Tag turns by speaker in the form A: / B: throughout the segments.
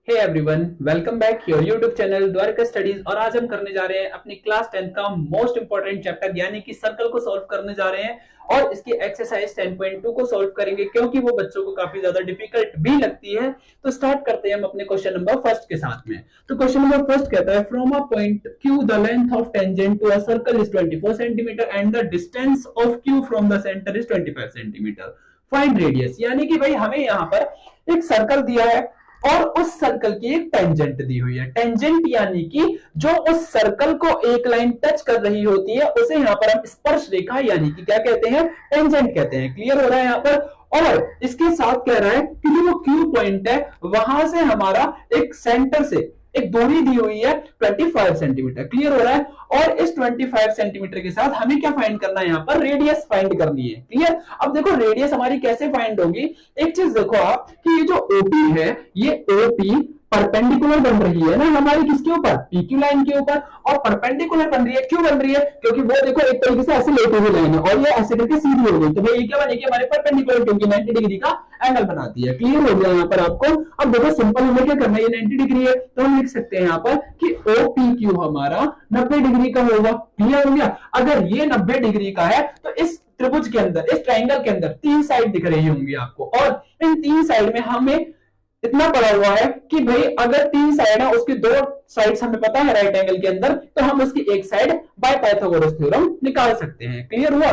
A: Hey everyone, welcome back your YouTube channel Dwarka studies. और आज हम करने जा रहे हैं अपनी क्लास 10 का मोस्ट इंपॉर्टेंट चैप्टर यानी कि सर्कल को सॉल्व करने जा रहे हैं। और इसकी एक्सरसाइज 10.2 को सॉल्व करेंगे क्योंकि वो बच्चों को काफी ज्यादा डिफिकल्ट भी लगती है। तो स्टार्ट करते हैं हम अपने क्वेश्चन नंबर फर्स्ट के साथ में। तो क्वेश्चन नंबर फर्स्ट कहता है from a point Q the length of tangent to a circle is 24 centimetre and the distance of Q from the centre is 25 centimetre. Find radius, यानी कि भाई हमें यहाँ पर एक सर्कल दिया है और उस सर्कल की एक टेंजेंट दी हुई है। टेंजेंट यानी कि जो उस सर्कल को एक लाइन टच कर रही होती है उसे यहाँ पर हम स्पर्श रेखा यानी कि क्या कहते हैं, टेंजेंट कहते हैं। क्लियर हो रहा है यहाँ पर। और इसके साथ कह रहा है कि जो क्यू पॉइंट है वहां से हमारा एक सेंटर से एक दूरी दी हुई है 25 सेंटीमीटर। क्लियर हो रहा है। और इस 25 सेंटीमीटर के साथ हमें क्या फाइंड करना है, यहाँ पर रेडियस फाइंड करनी है। क्लियर। अब देखो रेडियस हमारी कैसे फाइंड होगी। एक चीज देखो आप कि ये जो ओपी है ये ओपी परपेंडिकुलर बन रही है ना हमारी किसके ऊपर, पीक्यू लाइन के ऊपर। और परपेंडिकुलर बन रही है, क्यों बन रही है, क्योंकि वो देखो एक तरीके से ऐसे लेती हुई लाइन है और ये ऐसे करके सीधी हो गई। तो भाई ये क्या बनेगी हमारे परपेंडिकुलर, क्योंकि 90 डिग्री का एंगल बनाती है। क्लियर हो गया यहाँ पर आपको। अब देखो सिंपल हमें क्या करना है, ये 90 डिग्री है तो हम लिख सकते हैं यहाँ पर कि OPQ हमारा 90 डिग्री का होगा। क्लियर हो गया। अगर ये 90 डिग्री का है तो इस त्रिभुज के अंदर, इस ट्राइंगल के अंदर तीन साइड दिख रही होंगी आपको। और इन तीन साइड में हमें इतना पड़ा हुआ है कि भाई अगर तीन साइड है उसकी दो साइड्स हमें पता है राइट एंगल के अंदर, तो हम उसकी एक साइड बाय पाइथागोरस थ्योरम निकाल सकते हैं। क्लियर हुआ।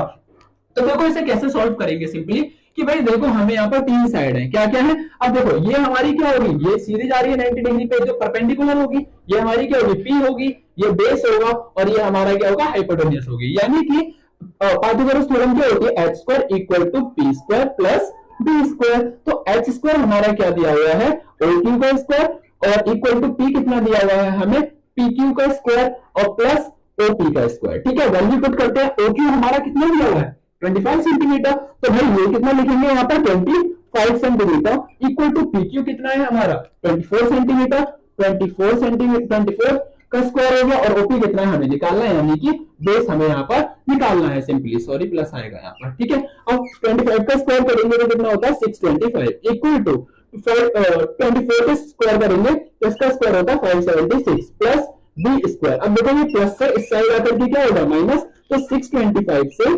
A: तो देखो इसे कैसे सॉल्व करेंगे, सिंपली कि भाई देखो हमें यहाँ पर तीन साइड है, क्या क्या है। अब देखो ये हमारी क्या होगी, ये सीधी जा रही है 90 डिग्री पे जो परपेंडिकुलर होगी, ये हमारी क्या होगी, पी होगी, ये बेस होगा और ये हमारा क्या होगा, हाइपोटेन्यूज होगी। यानी कि पाइथागोरस थ्योरम क्या होती है, h² equal to P square plus B square. तो h स्क्वायर हमारा क्या दिया हुआ है, OQ का स्क्वायर और इक्वल टू p कितना दिया हुआ है हमें, PQ का स्क्वायर और प्लस OP का स्क्वायर। ठीक है, वैल्यू पुट करते हैं। OQ हमारा कितना दिया हुआ है 25 सेंटीमीटर, तो भाई ये कितना लिखेंगे यहाँ पर 25 सेंटीमीटर इक्वल टू PQ कितना है हमारा 24 सेंटीमीटर। 24 सेंटीमीटर 24 का स्क्वायर हो गया और OP कितना है हमें निकालना है, यानी कि बेस हमें यहाँ पर निकालना है सिंपली, सॉरी प्लस आएगा यहाँ पर। ठीक है। अब 25 का स्क्वायर करेंगे तो कितना होता है 625 इक्वल टू 24 का स्क्वायर करेंगे तो इसका स्क्वायर होता है 576 प्लस बी स्क्वायर। अब देखो ये प्लस से इस साइड आकर के क्या होगा माइनस, तो 625 से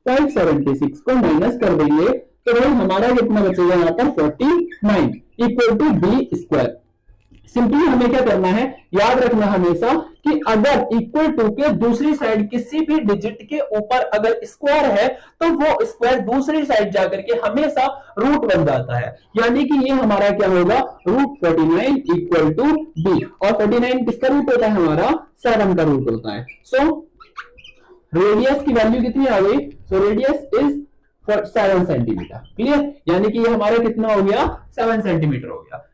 A: 576 को माइनस कर देंगे तो भाई हमारा कितना बचेगा यहाँ पर 49 equal to B square. Simply हमें क्या करना है, याद रखना हमेशा कि अगर इक्वल टू के दूसरी साइड किसी भी डिजिट के ऊपर अगर स्क्वायर है तो वो स्क्वायर दूसरी साइड जाकर के हमेशा रूट बन जाता है। यानी कि ये हमारा क्या होगा, रूट 49 इक्वल टू बी। और 49 किसका रूट होता है हमारा, 7 का रूट होता है। सो रेडियस की वैल्यू कितनी आ गई, so radius is 7 centimetre. Clear. यानी कि ये हमारा कितना हो गया, 7 सेंटीमीटर हो गया।